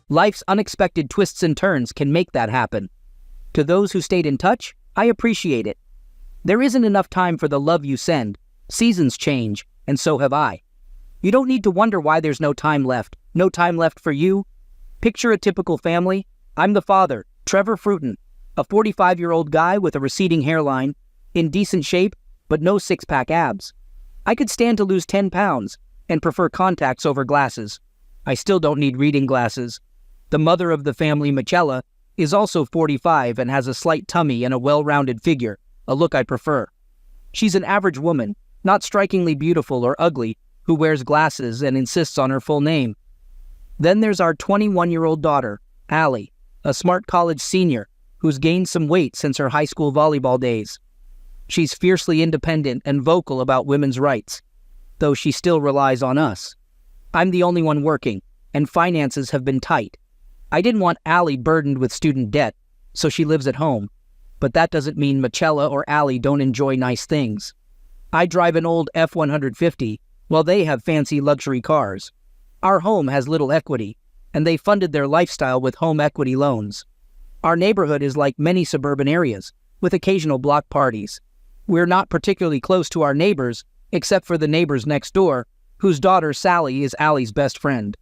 Life's unexpected twists and turns can make that happen. To those who stayed in touch, I appreciate it. There isn't enough time for the love you send. Seasons change, and so have I. You don't need to wonder why there's no time left. No time left for you. Picture a typical family. I'm the father, Trevor Fruiton, a 45-year-old guy with a receding hairline, in decent shape, but no six-pack abs. I could stand to lose 10 pounds and prefer contacts over glasses. I still don't need reading glasses. The mother of the family, Michela, is also 45 and has a slight tummy and a well-rounded figure, a look I prefer. She's an average woman, not strikingly beautiful or ugly, who wears glasses and insists on her full name. Then there's our 21-year-old daughter, Allie, a smart college senior who's gained some weight since her high school volleyball days. She's fiercely independent and vocal about women's rights, though she still relies on us. I'm the only one working, and finances have been tight. I didn't want Allie burdened with student debt, so she lives at home. But that doesn't mean Michela or Allie don't enjoy nice things. I drive an old F-150, while they have fancy luxury cars. Our home has little equity, and they funded their lifestyle with home equity loans. Our neighborhood is like many suburban areas, with occasional block parties. We're not particularly close to our neighbors, except for the neighbors next door, whose daughter Sally is Allie's best friend.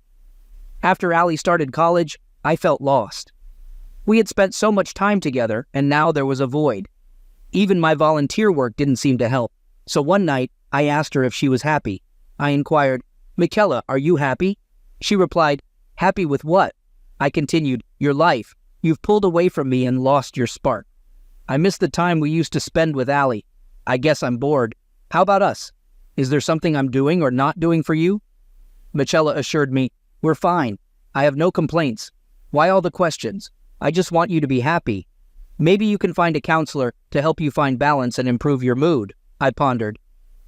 After Allie started college, I felt lost. We had spent so much time together, and now there was a void. Even my volunteer work didn't seem to help, so one night I asked her if she was happy. I inquired, "Michela, are you happy?" She replied, "Happy with what?" I continued, "Your life. You've pulled away from me and lost your spark. I miss the time we used to spend with Allie. I guess I'm bored. How about us? Is there something I'm doing or not doing for you?" Michela assured me, "We're fine. I have no complaints. Why all the questions? I just want you to be happy. Maybe you can find a counselor to help you find balance and improve your mood." I pondered.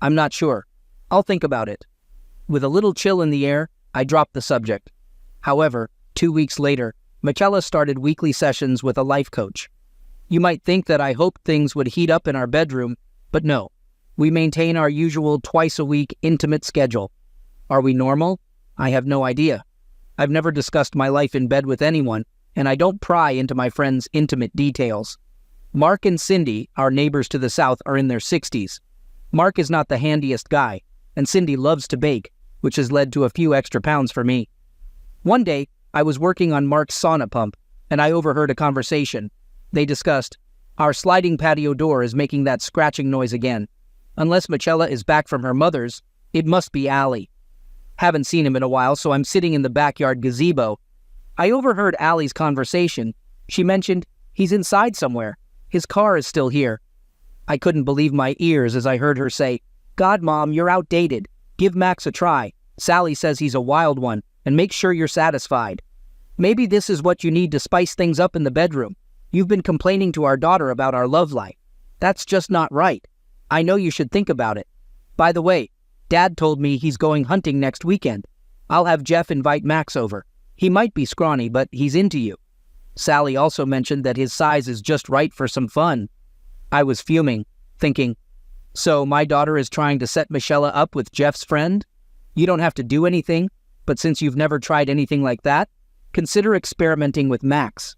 "I'm not sure. I'll think about it." With a little chill in the air, I dropped the subject. However, 2 weeks later, Michela started weekly sessions with a life coach. You might think that I hoped things would heat up in our bedroom, but no. We maintain our usual twice-a-week intimate schedule. Are we normal? I have no idea. I've never discussed my life in bed with anyone, and I don't pry into my friends' intimate details. Mark and Cindy, our neighbors to the south, are in their 60s. Mark is not the handiest guy, and Cindy loves to bake, which has led to a few extra pounds for me. One day, I was working on Mark's sauna pump, and I overheard a conversation. They discussed, "Our sliding patio door is making that scratching noise again. Unless Michela is back from her mother's, it must be Allie. Haven't seen him in a while, so I'm sitting in the backyard gazebo. I overheard Allie's conversation. She mentioned, he's inside somewhere. His car is still here. I couldn't believe my ears as I heard her say, "God, Mom, you're outdated. Give Max a try. Sally says he's a wild one, and make sure you're satisfied." Maybe this is what you need to spice things up in the bedroom. You've been complaining to our daughter about our love life. That's just not right. I know you should think about it. By the way, Dad told me he's going hunting next weekend. I'll have Jeff invite Max over. He might be scrawny, but he's into you. Sally also mentioned that his size is just right for some fun. I was fuming, thinking, so my daughter is trying to set Michela up with Jeff's friend? You don't have to do anything, but since you've never tried anything like that, consider experimenting with Max.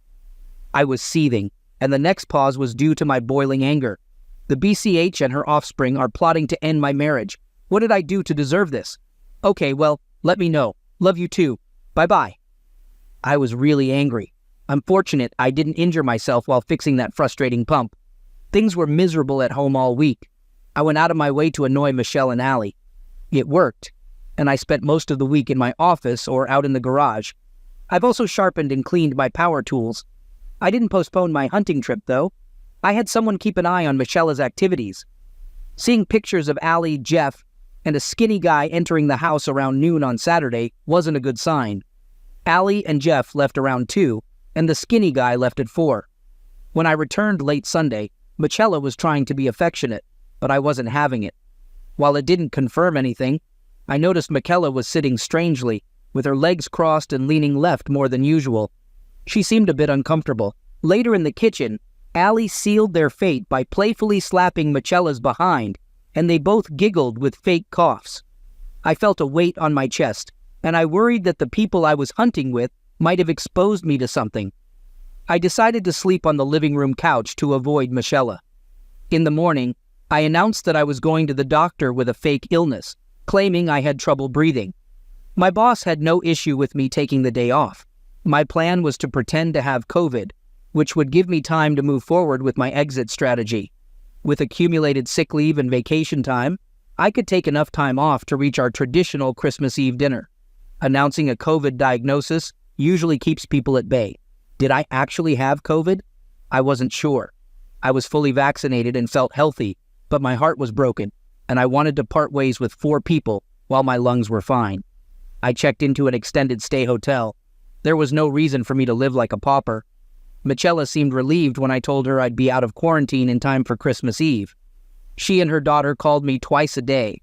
I was seething, and the next pause was due to my boiling anger. The BCH and her offspring are plotting to end my marriage. What did I do to deserve this? Okay, well, let me know. Love you too. Bye-bye. I was really angry. I'm fortunate I didn't injure myself while fixing that frustrating pump. Things were miserable at home all week. I went out of my way to annoy Michelle and Allie. It worked, and I spent most of the week in my office or out in the garage. I've also sharpened and cleaned my power tools. I didn't postpone my hunting trip, though. I had someone keep an eye on Michela's activities. Seeing pictures of Allie, Jeff, and a skinny guy entering the house around noon on Saturday wasn't a good sign. Allie and Jeff left around 2, and the skinny guy left at 4. When I returned late Sunday, Michela was trying to be affectionate, but I wasn't having it. While it didn't confirm anything, I noticed Michela was sitting strangely, with her legs crossed and leaning left more than usual. She seemed a bit uncomfortable. Later in the kitchen, Allie sealed their fate by playfully slapping Michela's behind, and they both giggled with fake coughs. I felt a weight on my chest, and I worried that the people I was hunting with might have exposed me to something. I decided to sleep on the living room couch to avoid Michelle. In the morning, I announced that I was going to the doctor with a fake illness, claiming I had trouble breathing. My boss had no issue with me taking the day off. My plan was to pretend to have COVID, which would give me time to move forward with my exit strategy. With accumulated sick leave and vacation time, I could take enough time off to reach our traditional Christmas Eve dinner. Announcing a COVID diagnosis usually keeps people at bay. Did I actually have COVID? I wasn't sure. I was fully vaccinated and felt healthy, but my heart was broken, and I wanted to part ways with 4 people while my lungs were fine. I checked into an extended stay hotel. There was no reason for me to live like a pauper. Michelle seemed relieved when I told her I'd be out of quarantine in time for Christmas Eve. She and her daughter called me twice a day.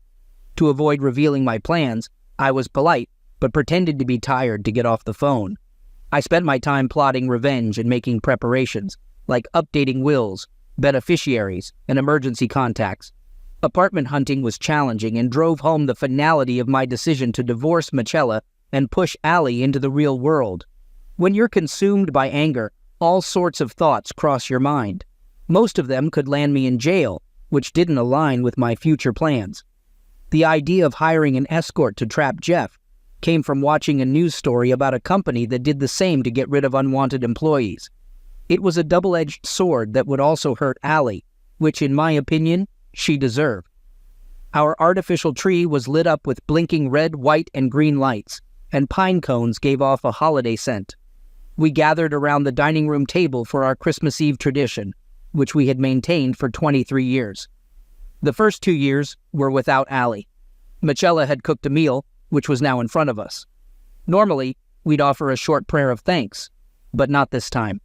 To avoid revealing my plans, I was polite, but pretended to be tired to get off the phone. I spent my time plotting revenge and making preparations, like updating wills, beneficiaries, and emergency contacts. Apartment hunting was challenging and drove home the finality of my decision to divorce Michelle and push Allie into the real world. When you're consumed by anger, all sorts of thoughts cross your mind. Most of them could land me in jail, which didn't align with my future plans. The idea of hiring an escort to trap Jeff came from watching a news story about a company that did the same to get rid of unwanted employees. It was a double-edged sword that would also hurt Allie, which, in my opinion, she deserved. Our artificial tree was lit up with blinking red, white, and green lights, and pine cones gave off a holiday scent. We gathered around the dining room table for our Christmas Eve tradition, which we had maintained for 23 years. The first 2 years were without Allie. Michelle had cooked a meal, which was now in front of us. Normally, we'd offer a short prayer of thanks, but not this time.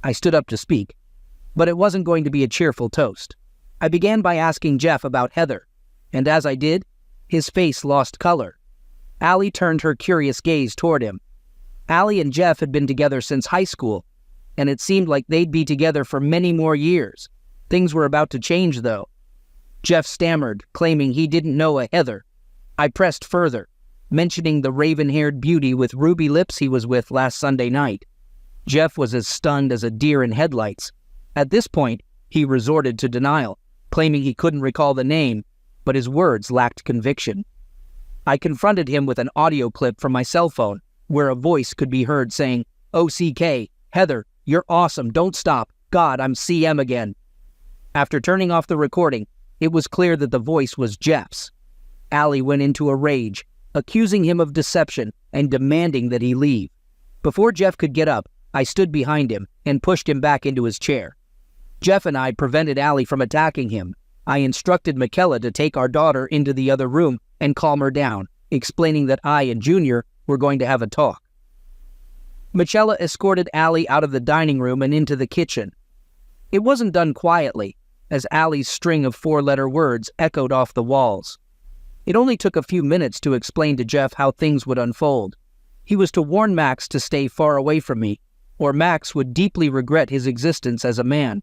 I stood up to speak, but it wasn't going to be a cheerful toast. I began by asking Jeff about Heather, and as I did, his face lost color. Allie turned her curious gaze toward him. Allie and Jeff had been together since high school, and it seemed like they'd be together for many more years. Things were about to change, though. Jeff stammered, claiming he didn't know a Heather. I pressed further, mentioning the raven-haired beauty with ruby lips he was with last Sunday night. Jeff was as stunned as a deer in headlights. At this point, he resorted to denial, claiming he couldn't recall the name, but his words lacked conviction. I confronted him with an audio clip from my cell phone, where a voice could be heard saying, "OCK, Heather, you're awesome, don't stop. God, I'm CM again." After turning off the recording, it was clear that the voice was Jeff's. Allie went into a rage, accusing him of deception and demanding that he leave. Before Jeff could get up, I stood behind him and pushed him back into his chair. Jeff and I prevented Allie from attacking him. I instructed Michelle to take our daughter into the other room and calm her down, explaining that I and Junior were going to have a talk. Michelle escorted Allie out of the dining room and into the kitchen. It wasn't done quietly, as Allie's string of 4-letter words echoed off the walls. It only took a few minutes to explain to Jeff how things would unfold. He was to warn Max to stay far away from me, or Max would deeply regret his existence as a man.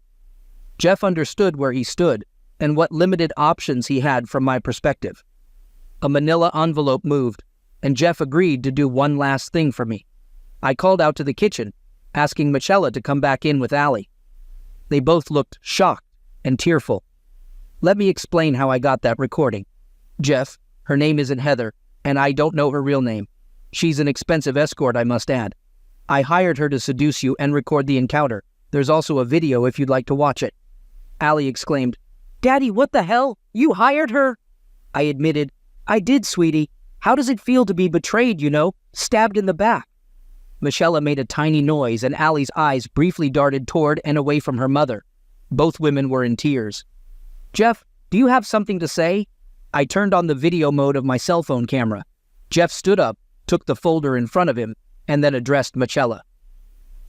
Jeff understood where he stood and what limited options he had from my perspective. A manila envelope moved, and Jeff agreed to do one last thing for me. I called out to the kitchen, asking Michelle to come back in with Allie. They both looked shocked and tearful. Let me explain how I got that recording. Jeff, her name isn't Heather, and I don't know her real name. She's an expensive escort, I must add. I hired her to seduce you and record the encounter. There's also a video if you'd like to watch it. Allie exclaimed, "Daddy, what the hell? You hired her?" I admitted, "I did, sweetie. How does it feel to be betrayed, stabbed in the back?" Michelle made a tiny noise, and Allie's eyes briefly darted toward and away from her mother. Both women were in tears. "Jeff, do you have something to say?" I turned on the video mode of my cell phone camera. Jeff stood up, took the folder in front of him, and then addressed Michelle.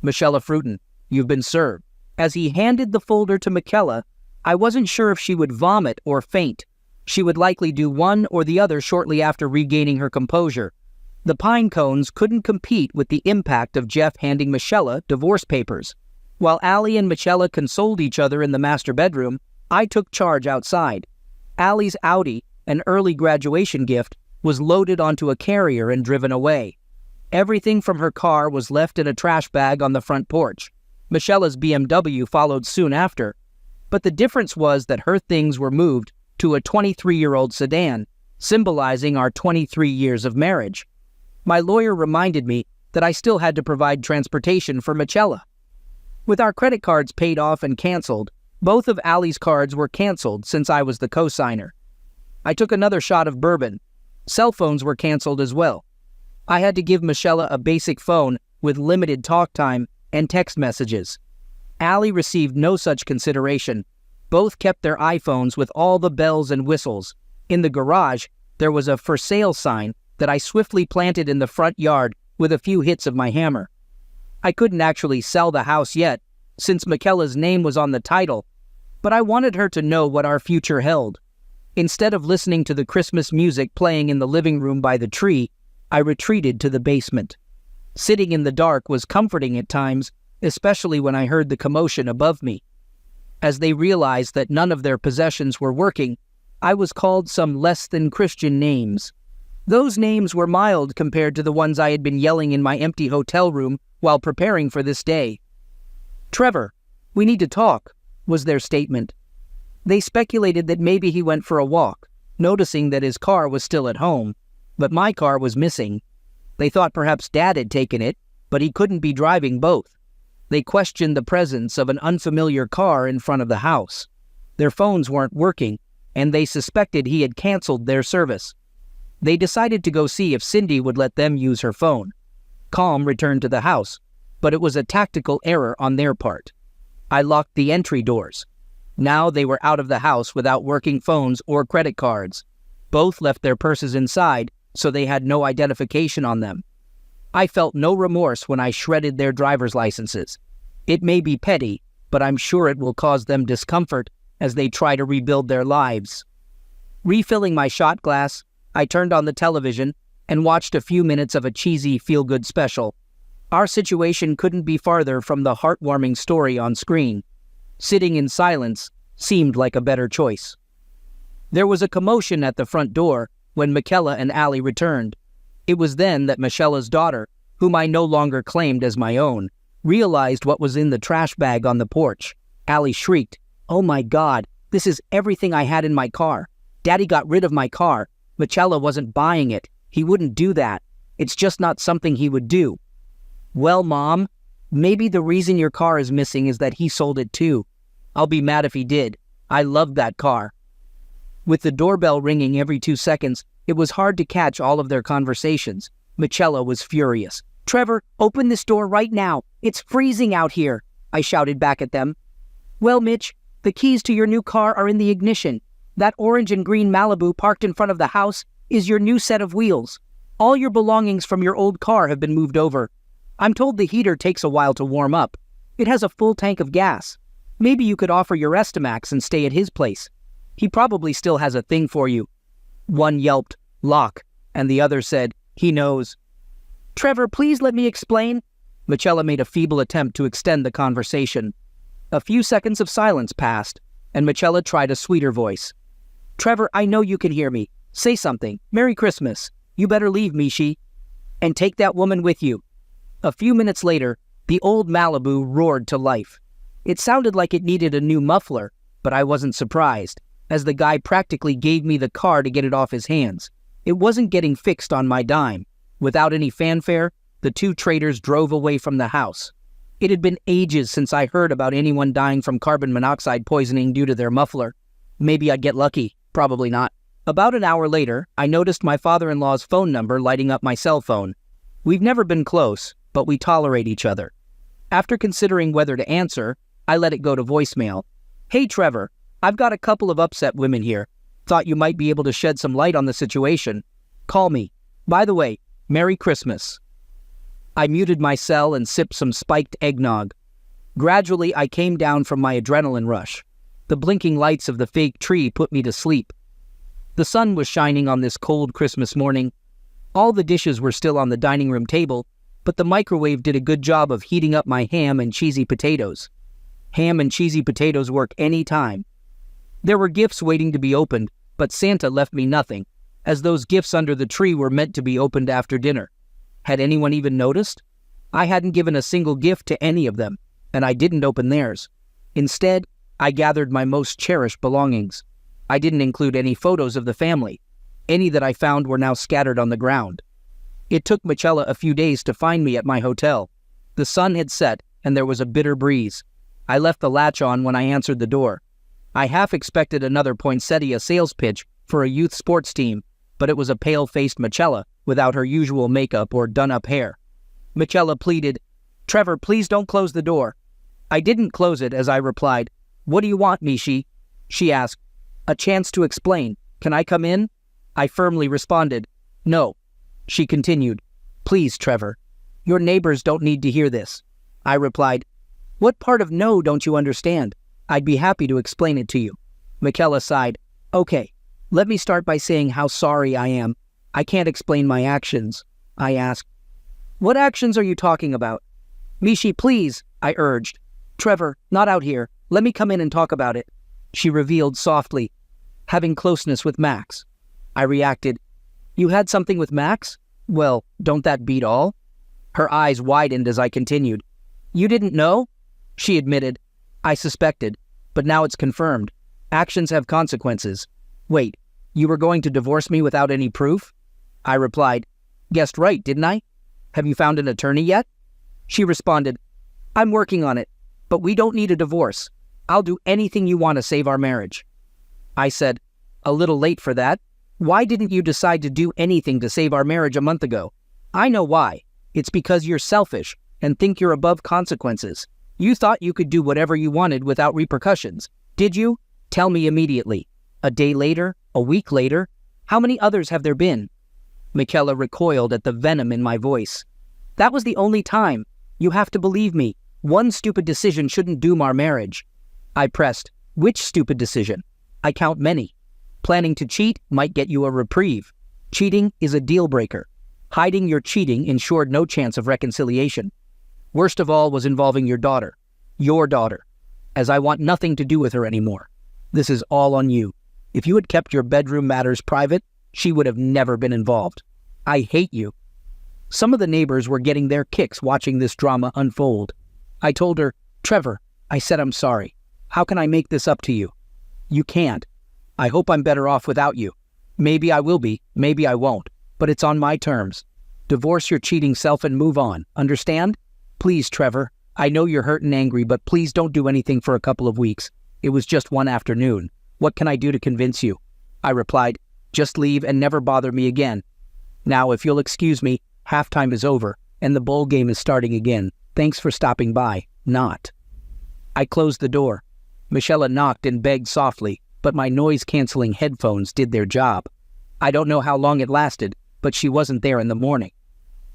"Michelle Fruiton, you've been served." As he handed the folder to Michelle, I wasn't sure if she would vomit or faint. She would likely do one or the other shortly after regaining her composure. The pine cones couldn't compete with the impact of Jeff handing Michelle divorce papers. While Allie and Michelle consoled each other in the master bedroom, I took charge outside. Allie's Audi, an early graduation gift, was loaded onto a carrier and driven away. Everything from her car was left in a trash bag on the front porch. Michela's BMW followed soon after, but the difference was that her things were moved to a 23-year-old sedan, symbolizing our 23 years of marriage. My lawyer reminded me that I still had to provide transportation for Michela. With our credit cards paid off and canceled, both of Allie's cards were canceled since I was the co-signer. I took another shot of bourbon. Cell phones were canceled as well. I had to give Michela a basic phone with limited talk time and text messages. Allie received no such consideration. Both kept their iPhones with all the bells and whistles. In the garage, there was a for sale sign that I swiftly planted in the front yard with a few hits of my hammer. I couldn't actually sell the house yet, since Michela's name was on the title, but I wanted her to know what our future held. Instead of listening to the Christmas music playing in the living room by the tree, I retreated to the basement. Sitting in the dark was comforting at times, especially when I heard the commotion above me. As they realized that none of their possessions were working, I was called some less-than-Christian names. Those names were mild compared to the ones I had been yelling in my empty hotel room while preparing for this day. "Trevor, we need to talk," was their statement. They speculated that maybe he went for a walk, noticing that his car was still at home, but my car was missing. They thought perhaps Dad had taken it, but he couldn't be driving both. They questioned the presence of an unfamiliar car in front of the house. Their phones weren't working, and they suspected he had canceled their service. They decided to go see if Cindy would let them use her phone. Calm returned to the house, but it was a tactical error on their part. I locked the entry doors. Now they were out of the house without working phones or credit cards. Both left their purses inside, so they had no identification on them. I felt no remorse when I shredded their driver's licenses. It may be petty, but I'm sure it will cause them discomfort as they try to rebuild their lives. Refilling my shot glass, I turned on the television and watched a few minutes of a cheesy feel-good special. Our situation couldn't be farther from the heartwarming story on screen. Sitting in silence seemed like a better choice. There was a commotion at the front door when Michela and Allie returned. It was then that Michela's daughter, whom I no longer claimed as my own, realized what was in the trash bag on the porch. Allie shrieked, "Oh my God, this is everything I had in my car. Daddy got rid of my car. Michela wasn't buying it. He wouldn't do that. It's just not something he would do." "Well, Mom, maybe the reason your car is missing is that he sold it too. I'll be mad if he did. I loved that car." With the doorbell ringing every 2 seconds, it was hard to catch all of their conversations. Michela was furious. "Trevor, open this door right now. It's freezing out here," I shouted back at them. "Well, Mitch, the keys to your new car are in the ignition. That orange and green Malibu parked in front of the house is your new set of wheels. All your belongings from your old car have been moved over. I'm told the heater takes a while to warm up. It has a full tank of gas. Maybe you could offer your Estimax and stay at his place. He probably still has a thing for you." One yelped, "Lock," and the other said, "He knows." "Trevor, please let me explain." Michela made a feeble attempt to extend the conversation. A few seconds of silence passed, and Michela tried a sweeter voice. "Trevor, I know you can hear me. Say something. Merry Christmas. You better leave, Mishi. And take that woman with you." A few minutes later, the old Malibu roared to life. It sounded like it needed a new muffler, but I wasn't surprised, as the guy practically gave me the car to get it off his hands. It wasn't getting fixed on my dime. Without any fanfare, the two traders drove away from the house. It had been ages since I heard about anyone dying from carbon monoxide poisoning due to their muffler. Maybe I'd get lucky. Probably not. About an hour later, I noticed my father-in-law's phone number lighting up my cell phone. We've never been close, but we tolerate each other. After considering whether to answer, I let it go to voicemail. "Hey, Trevor, I've got a couple of upset women here. Thought you might be able to shed some light on the situation. Call me. By the way, Merry Christmas." I muted my cell and sipped some spiked eggnog. Gradually, I came down from my adrenaline rush. The blinking lights of the fake tree put me to sleep. The sun was shining on this cold Christmas morning. All the dishes were still on the dining room table, but the microwave did a good job of heating up my ham and cheesy potatoes. Ham and cheesy potatoes work any time. There were gifts waiting to be opened, but Santa left me nothing, as those gifts under the tree were meant to be opened after dinner. Had anyone even noticed? I hadn't given a single gift to any of them, and I didn't open theirs. Instead, I gathered my most cherished belongings. I didn't include any photos of the family. Any that I found were now scattered on the ground. It took Michela a few days to find me at my hotel. The sun had set, and there was a bitter breeze. I left the latch on when I answered the door. I half expected another poinsettia sales pitch for a youth sports team, but it was a pale-faced Michela without her usual makeup or done-up hair. Michela pleaded, "Trevor, please don't close the door." I didn't close it as I replied, "What do you want, Mishi?" She asked, "A chance to explain. Can I come in?" I firmly responded, "No." She continued, "Please, Trevor. Your neighbors don't need to hear this." I replied, "What part of no don't you understand? I'd be happy to explain it to you." Michela sighed, "Okay, let me start by saying how sorry I am. I can't explain my actions." I asked, "What actions are you talking about?" "Mishi, please," I urged. "Trevor, not out here. Let me come in and talk about it." She revealed softly, "Having closeness with Max." I reacted, "You had something with Max? Well, don't that beat all?" Her eyes widened as I continued. "You didn't know?" She admitted, "I suspected, but now it's confirmed. Actions have consequences. Wait, you were going to divorce me without any proof?" I replied, "Guessed right, didn't I? Have you found an attorney yet?" She responded, "I'm working on it, but we don't need a divorce. I'll do anything you want to save our marriage." I said, "A little late for that. Why didn't you decide to do anything to save our marriage a month ago?" "I know why. It's because you're selfish and think you're above consequences. You thought you could do whatever you wanted without repercussions. Did you? Tell me immediately. A day later? A week later? How many others have there been?" Michela recoiled at the venom in my voice. "That was the only time. You have to believe me. One stupid decision shouldn't doom our marriage." I pressed, "Which stupid decision?" "I count many. Planning to cheat might get you a reprieve. Cheating is a deal breaker. Hiding your cheating ensured no chance of reconciliation. Worst of all was involving your daughter, as I want nothing to do with her anymore. This is all on you. If you had kept your bedroom matters private, she would have never been involved. I hate you." Some of the neighbors were getting their kicks watching this drama unfold. I told her, "Trevor," I said, "I'm sorry. How can I make this up to you?" "You can't. I hope I'm better off without you. Maybe I will be, maybe I won't, but it's on my terms. Divorce your cheating self and move on, understand? Please, Trevor, I know you're hurt and angry, but please don't do anything for a couple of weeks. It was just one afternoon. What can I do to convince you?" I replied, "Just leave and never bother me again. Now, if you'll excuse me, halftime is over, and the bowl game is starting again. Thanks for stopping by. Not." I closed the door. Michela knocked and begged softly, but my noise-canceling headphones did their job. I don't know how long it lasted, but she wasn't there in the morning.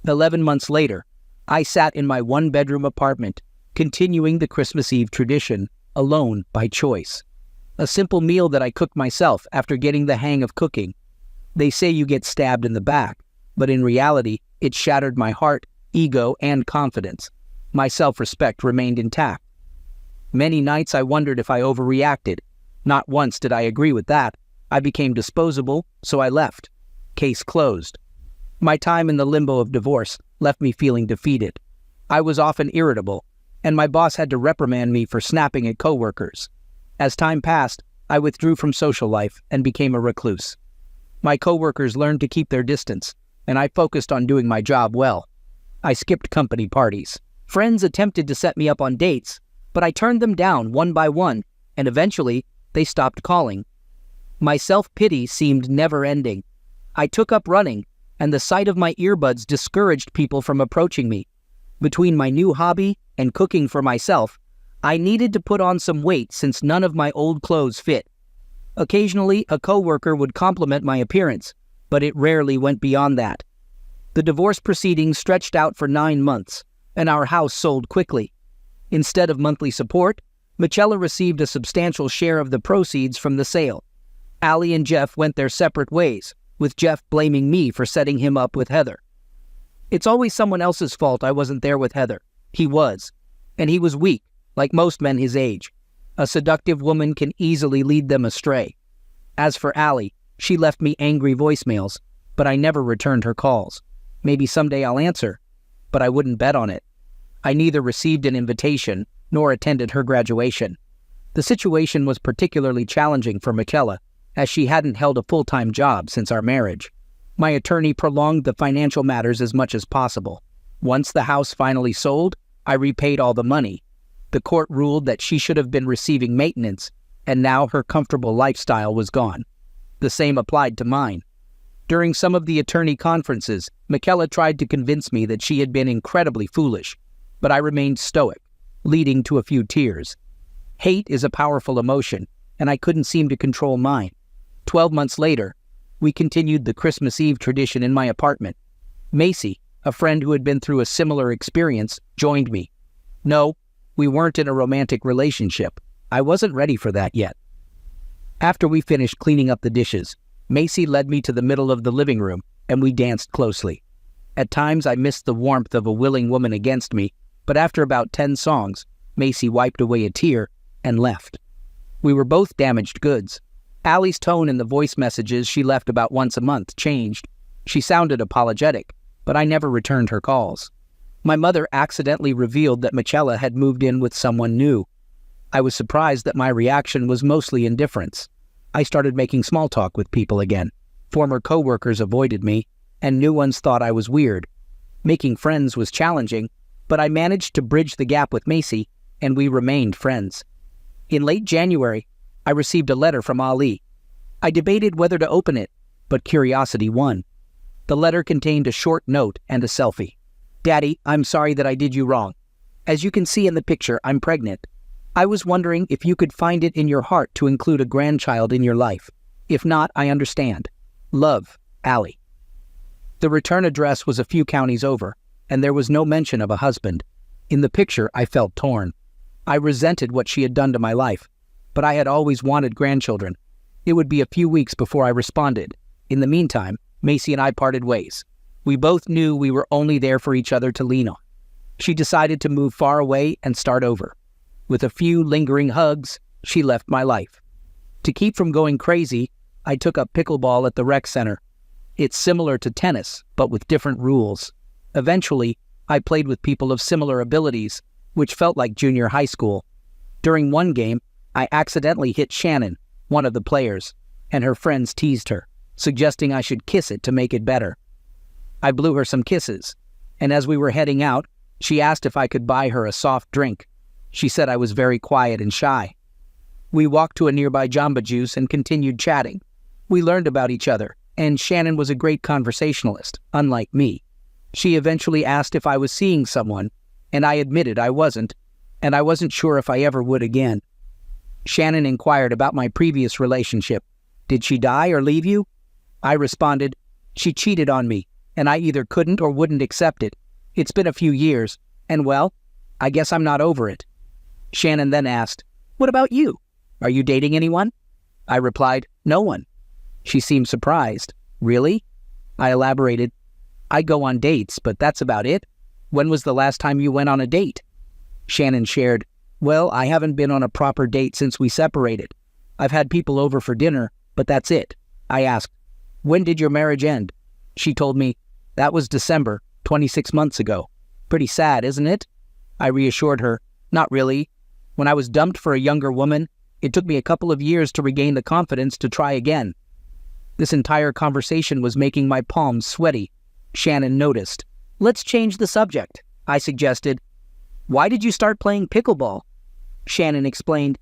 11 months later, I sat in my one-bedroom apartment, continuing the Christmas Eve tradition, alone by choice. A simple meal that I cooked myself after getting the hang of cooking. They say you get stabbed in the back, but in reality, it shattered my heart, ego, and confidence. My self-respect remained intact. Many nights I wondered if I overreacted. Not once did I agree with that. I became disposable, so I left. Case closed. My time in the limbo of divorce left me feeling defeated. I was often irritable, and my boss had to reprimand me for snapping at coworkers. As time passed, I withdrew from social life and became a recluse. My coworkers learned to keep their distance, and I focused on doing my job well. I skipped company parties. Friends attempted to set me up on dates, but I turned them down one by one, and eventually, they stopped calling. My self-pity seemed never-ending. I took up running, and the sight of my earbuds discouraged people from approaching me. Between my new hobby and cooking for myself, I needed to put on some weight since none of my old clothes fit. Occasionally, a coworker would compliment my appearance, but it rarely went beyond that. The divorce proceedings stretched out for 9 months, and our house sold quickly. Instead of monthly support, Michela received a substantial share of the proceeds from the sale. Allie and Jeff went their separate ways, with Jeff blaming me for setting him up with Heather. It's always someone else's fault I wasn't there with Heather. He was. And he was weak, like most men his age. A seductive woman can easily lead them astray. As for Allie, she left me angry voicemails, but I never returned her calls. Maybe someday I'll answer, but I wouldn't bet on it. I neither received an invitation nor attended her graduation. The situation was particularly challenging for Michaela, as she hadn't held a full-time job since our marriage. My attorney prolonged the financial matters as much as possible. Once the house finally sold, I repaid all the money. The court ruled that she should have been receiving maintenance, and now her comfortable lifestyle was gone. The same applied to mine. During some of the attorney conferences, Michaela tried to convince me that she had been incredibly foolish, but I remained stoic, leading to a few tears. Hate is a powerful emotion, and I couldn't seem to control mine. 12 months later, we continued the Christmas Eve tradition in my apartment. Macy, a friend who had been through a similar experience, joined me. No, we weren't in a romantic relationship. I wasn't ready for that yet. After we finished cleaning up the dishes, Macy led me to the middle of the living room, and we danced closely. At times I missed the warmth of a willing woman against me, but after about 10 songs, Macy wiped away a tear and left. We were both damaged goods. Allie's tone in the voice messages she left about once a month changed. She sounded apologetic, but I never returned her calls. My mother accidentally revealed that Michaela had moved in with someone new. I was surprised that my reaction was mostly indifference. I started making small talk with people again. Former coworkers avoided me, and new ones thought I was weird. Making friends was challenging, but I managed to bridge the gap with Macy, and we remained friends. In late January, I received a letter from Ali. I debated whether to open it, but curiosity won. The letter contained a short note and a selfie. "Daddy, I'm sorry that I did you wrong. As you can see in the picture, I'm pregnant. I was wondering if you could find it in your heart to include a grandchild in your life. If not, I understand. Love, Allie." The return address was a few counties over, and there was no mention of a husband. In the picture, I felt torn. I resented what she had done to my life, but I had always wanted grandchildren. It would be a few weeks before I responded. In the meantime, Macy and I parted ways. We both knew we were only there for each other to lean on. She decided to move far away and start over. With a few lingering hugs, she left my life. To keep from going crazy, I took up pickleball at the rec center. It's similar to tennis, but with different rules. Eventually, I played with people of similar abilities, which felt like junior high school. During one game, I accidentally hit Shannon, one of the players, and her friends teased her, suggesting I should kiss it to make it better. I blew her some kisses, and as we were heading out, she asked if I could buy her a soft drink. She said I was very quiet and shy. We walked to a nearby Jamba Juice and continued chatting. We learned about each other, and Shannon was a great conversationalist, unlike me. She eventually asked if I was seeing someone, and I admitted I wasn't, and I wasn't sure if I ever would again. Shannon inquired about my previous relationship. Did she die or leave you? I responded, she cheated on me, and I either couldn't or wouldn't accept it. It's been a few years, and well, I guess I'm not over it. Shannon then asked, what about you? Are you dating anyone? I replied, no one. She seemed surprised. Really? I elaborated, I go on dates, but that's about it. When was the last time you went on a date? Shannon shared, well, I haven't been on a proper date since we separated. I've had people over for dinner, but that's it. I asked, when did your marriage end? She told me, that was December, 26 months ago. Pretty sad, isn't it? I reassured her, not really. When I was dumped for a younger woman, it took me a couple of years to regain the confidence to try again. This entire conversation was making my palms sweaty. Shannon noticed. Let's change the subject, I suggested. Why did you start playing pickleball? Shannon explained,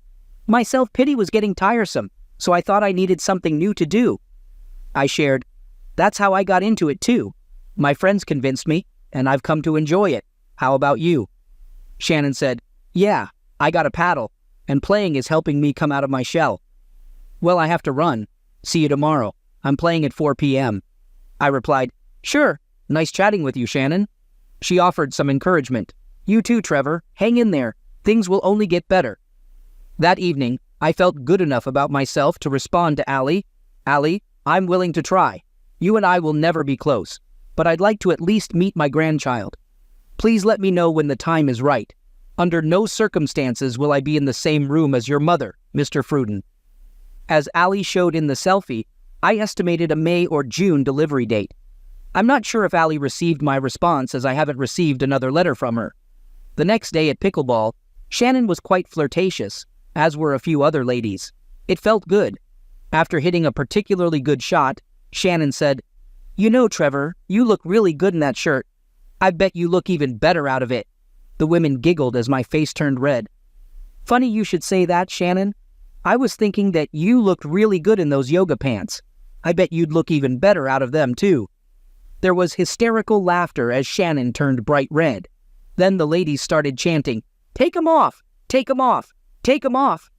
my self-pity was getting tiresome, so I thought I needed something new to do. I shared, that's how I got into it too. My friends convinced me, and I've come to enjoy it. How about you? Shannon said, yeah, I got a paddle, and playing is helping me come out of my shell. Well, I have to run. See you tomorrow. I'm playing at 4 p.m. I replied, sure, nice chatting with you, Shannon. She offered some encouragement. You too, Trevor. Hang in there. Things will only get better. That evening, I felt good enough about myself to respond to Allie. Allie, I'm willing to try. You and I will never be close, but I'd like to at least meet my grandchild. Please let me know when the time is right. Under no circumstances will I be in the same room as your mother, Mr. Fruden. As Allie showed in the selfie, I estimated a May or June delivery date. I'm not sure if Ali received my response, as I haven't received another letter from her. The next day at pickleball, Shannon was quite flirtatious, as were a few other ladies. It felt good. After hitting a particularly good shot, Shannon said, "You know, Trevor, you look really good in that shirt. I bet you look even better out of it." The women giggled as my face turned red. "Funny you should say that, Shannon. I was thinking that you looked really good in those yoga pants. I bet you'd look even better out of them, too." There was hysterical laughter as Shannon turned bright red. Then the ladies started chanting, "Take 'em off! Take 'em off! Take 'em off!"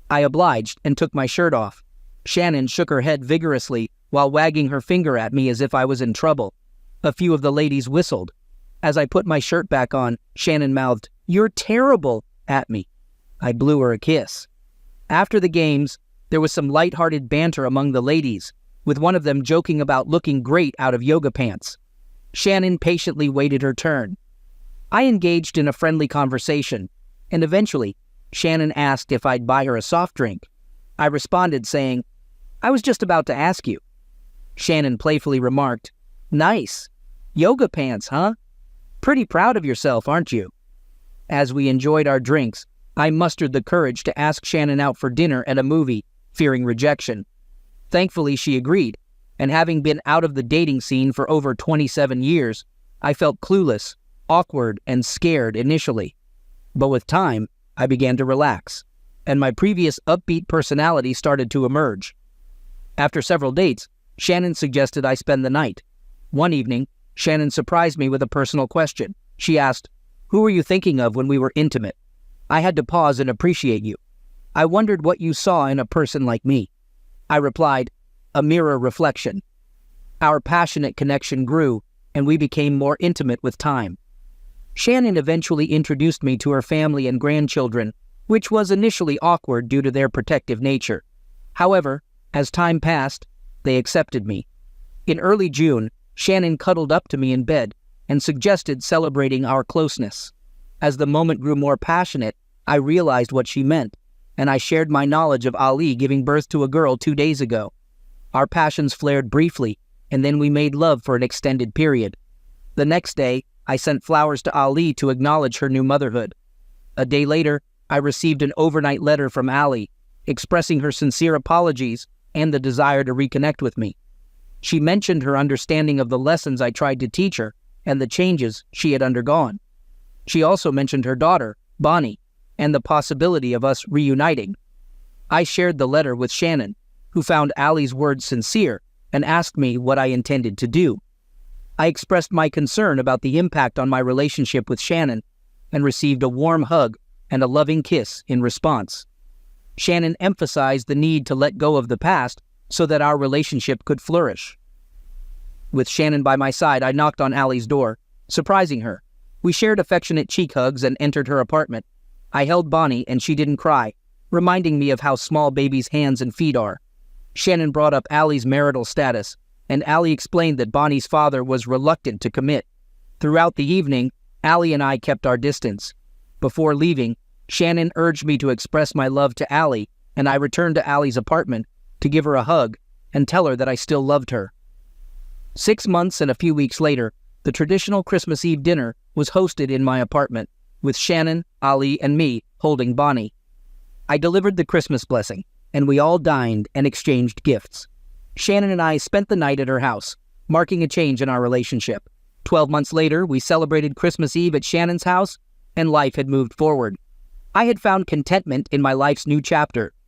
I obliged and took my shirt off. Shannon shook her head vigorously while wagging her finger at me as if I was in trouble. A few of the ladies whistled. As I put my shirt back on, Shannon mouthed, "You're terrible," at me. I blew her a kiss. After the games, there was some light-hearted banter among the ladies, with one of them joking about looking great out of yoga pants. Shannon patiently waited her turn. I engaged in a friendly conversation, and eventually, Shannon asked if I'd buy her a soft drink. I responded saying, "I was just about to ask you." Shannon playfully remarked, "Nice. Yoga pants, huh? Pretty proud of yourself, aren't you?" As we enjoyed our drinks, I mustered the courage to ask Shannon out for dinner at a movie, fearing rejection. Thankfully, she agreed, and having been out of the dating scene for over 27 years, I felt clueless, awkward, and scared initially. But with time, I began to relax, and my previous upbeat personality started to emerge. After several dates, Shannon suggested I spend the night. One evening, Shannon surprised me with a personal question. She asked, "Who were you thinking of when we were intimate?" I had to pause and appreciate you. I wondered what you saw in a person like me. I replied, "A mirror reflection." Our passionate connection grew, and we became more intimate with time. Shannon eventually introduced me to her family and grandchildren, which was initially awkward due to their protective nature. However, as time passed, they accepted me. In early June, Shannon cuddled up to me in bed and suggested celebrating our closeness. As the moment grew more passionate, I realized what she meant, and I shared my knowledge of Ali giving birth to a girl 2 days ago. Our passions flared briefly, and then we made love for an extended period. The next day, I sent flowers to Ali to acknowledge her new motherhood. A day later, I received an overnight letter from Ali, expressing her sincere apologies and the desire to reconnect with me. She mentioned her understanding of the lessons I tried to teach her and the changes she had undergone. She also mentioned her daughter, Bonnie, and the possibility of us reuniting. I shared the letter with Shannon, who found Ali's words sincere and asked me what I intended to do. I expressed my concern about the impact on my relationship with Shannon and received a warm hug and a loving kiss in response. Shannon emphasized the need to let go of the past so that our relationship could flourish. With Shannon by my side, I knocked on Ali's door, surprising her. We shared affectionate cheek hugs and entered her apartment. I held Bonnie and she didn't cry, reminding me of how small babies' hands and feet are. Shannon brought up Ali's marital status, and Ali explained that Bonnie's father was reluctant to commit. Throughout the evening, Ali and I kept our distance. Before leaving, Shannon urged me to express my love to Ali, and I returned to Ali's apartment to give her a hug and tell her that I still loved her. 6 months and a few weeks later, the traditional Christmas Eve dinner was hosted in my apartment, with Shannon, Ali, and me holding Bonnie. I delivered the Christmas blessing, and we all dined and exchanged gifts. Shannon and I spent the night at her house, marking a change in our relationship. 12 months later, we celebrated Christmas Eve at Shannon's house, and life had moved forward. I had found contentment in my life's new chapter,